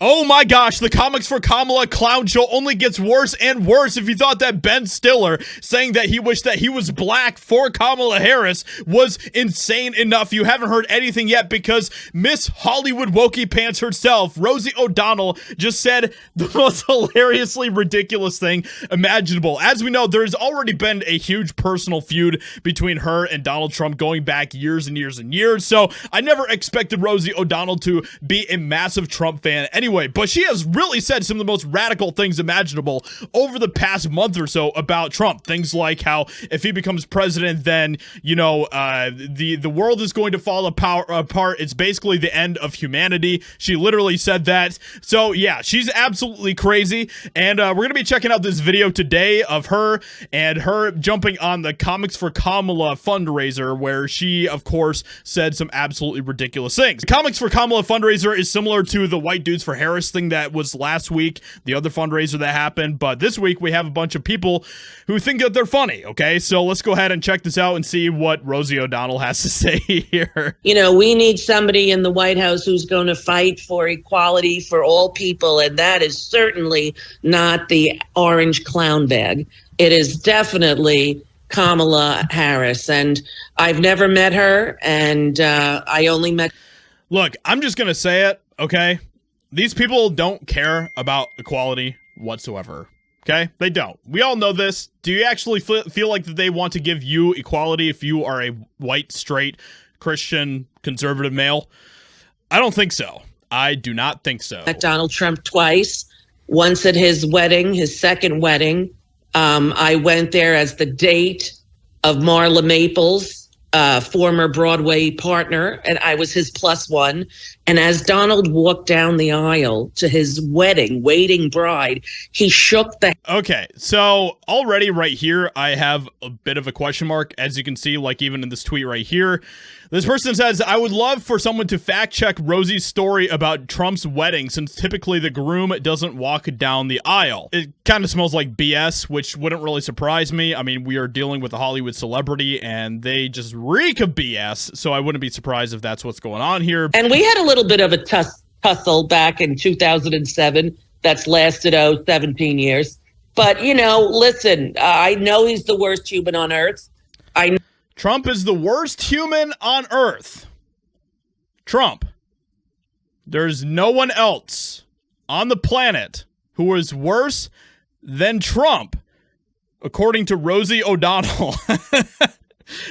Oh my gosh, the Comics for Kamala clown show only gets worse and worse. If you thought that Ben Stiller saying that he wished that he was black for Kamala Harris was insane enough, you haven't heard anything yet, because Miss Hollywood Wokey Pants herself, Rosie O'Donnell, just said the most hilariously ridiculous thing imaginable. As we know, there's already been a huge personal feud between her and Donald Trump going back years and years and years, so I never expected Rosie O'Donnell to be a massive Trump fan anyway, but she has really said some of the most radical things imaginable over the past month or so about Trump. Things like how if he becomes president, then, you know, the world is going to fall apart. It's basically the end of humanity. She literally said that. So yeah, she's absolutely crazy. And we're going to be checking out this video today of her jumping on the Comics for Kamala fundraiser, where she, of course, said some absolutely ridiculous things. The Comics for Kamala fundraiser is similar to the White Dudes for Harris thing that was last week, the other fundraiser that happened, but this week we have a bunch of people who think that they're funny, okay? So let's go ahead and check this out and see what Rosie O'Donnell has to say here. You know, we need somebody in the White House who's going to fight for equality for all people, and that is certainly not the orange clown bag. It is definitely Kamala Harris, and I've never met her, and I only met... Look, I'm just gonna say it, okay? These people don't care about equality whatsoever, okay? They don't. We all know this. Do you actually feel like that they want to give you equality if you are a white, straight, Christian, conservative male? I don't think so. I do not think so. Met Donald Trump twice, once at his wedding, his second wedding. I went there as the date of Marla Maples, former Broadway partner, and I was his +1. And as Donald walked down the aisle to his wedding, waiting bride, he shook the... Okay, so already right here, I have a bit of a question mark, as you can see, like even in this tweet right here. This person says, I would love for someone to fact check Rosie's story about Trump's wedding, since typically the groom doesn't walk down the aisle. It kind of smells like BS, which wouldn't really surprise me. I mean, we are dealing with a Hollywood celebrity, and they just reek of BS, so I wouldn't be surprised if that's what's going on here. And we had a little bit of a tussle back in 2007 that's lasted, 17 years. But, you know, listen, I know he's the worst human on earth. Trump is the worst human on earth. Trump. There's no one else on the planet who is worse than Trump, according to Rosie O'Donnell.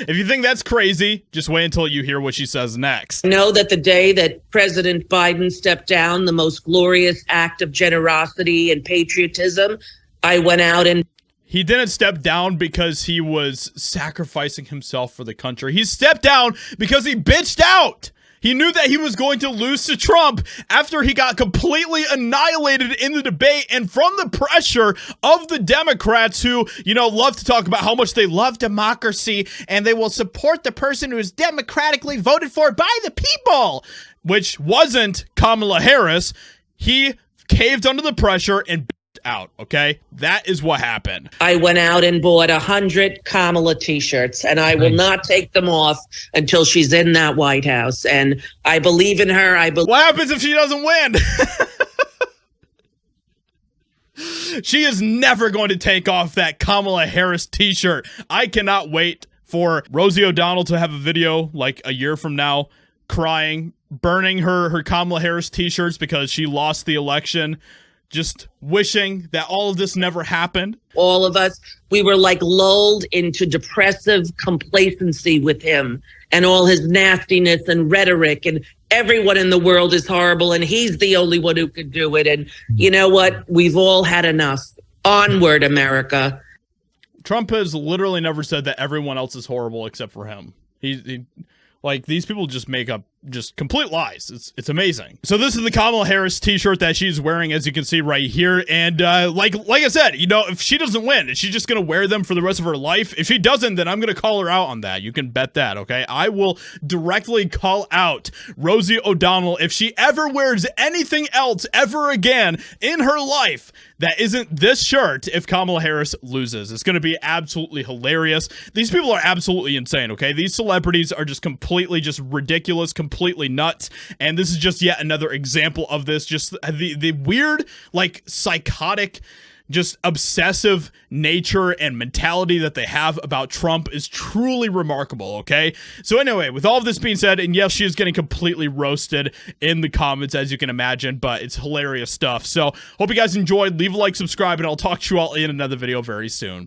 If you think that's crazy, just wait until you hear what she says next. I know that the day that President Biden stepped down, the most glorious act of generosity and patriotism, I went out and... He didn't step down because he was sacrificing himself for the country. He stepped down because he bitched out. He knew that he was going to lose to Trump after he got completely annihilated in the debate, and from the pressure of the Democrats who, you know, love to talk about how much they love democracy and they will support the person who is democratically voted for by the people, which wasn't Kamala Harris. He caved under the pressure and out, okay? That is what happened. I went out and bought 100 Kamala t-shirts, and I will not take them off until she's in that White House. And I believe in her. What happens if she doesn't win? She is never going to take off that Kamala Harris t-shirt. I cannot wait for Rosie O'Donnell to have a video like a year from now crying, burning her Kamala Harris t-shirts because she lost the election. Just wishing that all of this never happened. All of us, we were like lulled into depressive complacency with him and all his nastiness and rhetoric, and everyone in the world is horrible and he's the only one who could do it. And you know what? We've all had enough. Onward, America. Trump has literally never said that everyone else is horrible except for him. He like, these people just make up just complete lies. It's amazing. So this is the Kamala Harris t-shirt that she's wearing, as you can see right here. And like I said, you know, if she doesn't win, is she just going to wear them for the rest of her life? If she doesn't, then I'm going to call her out on that. You can bet that, okay? I will directly call out Rosie O'Donnell if she ever wears anything else ever again in her life that isn't this shirt if Kamala Harris loses. It's going to be absolutely hilarious. These people are absolutely insane, okay? These celebrities are just completely just ridiculous, completely nuts. And this is just yet another example of this, just the weird, like, psychotic, just obsessive nature and mentality that they have about Trump is truly remarkable, okay? So anyway, with all of this being said, and yes, she is getting completely roasted in the comments, as you can imagine, but it's hilarious stuff. So hope you guys enjoyed. Leave a like, subscribe, and I'll talk to you all in another video very soon.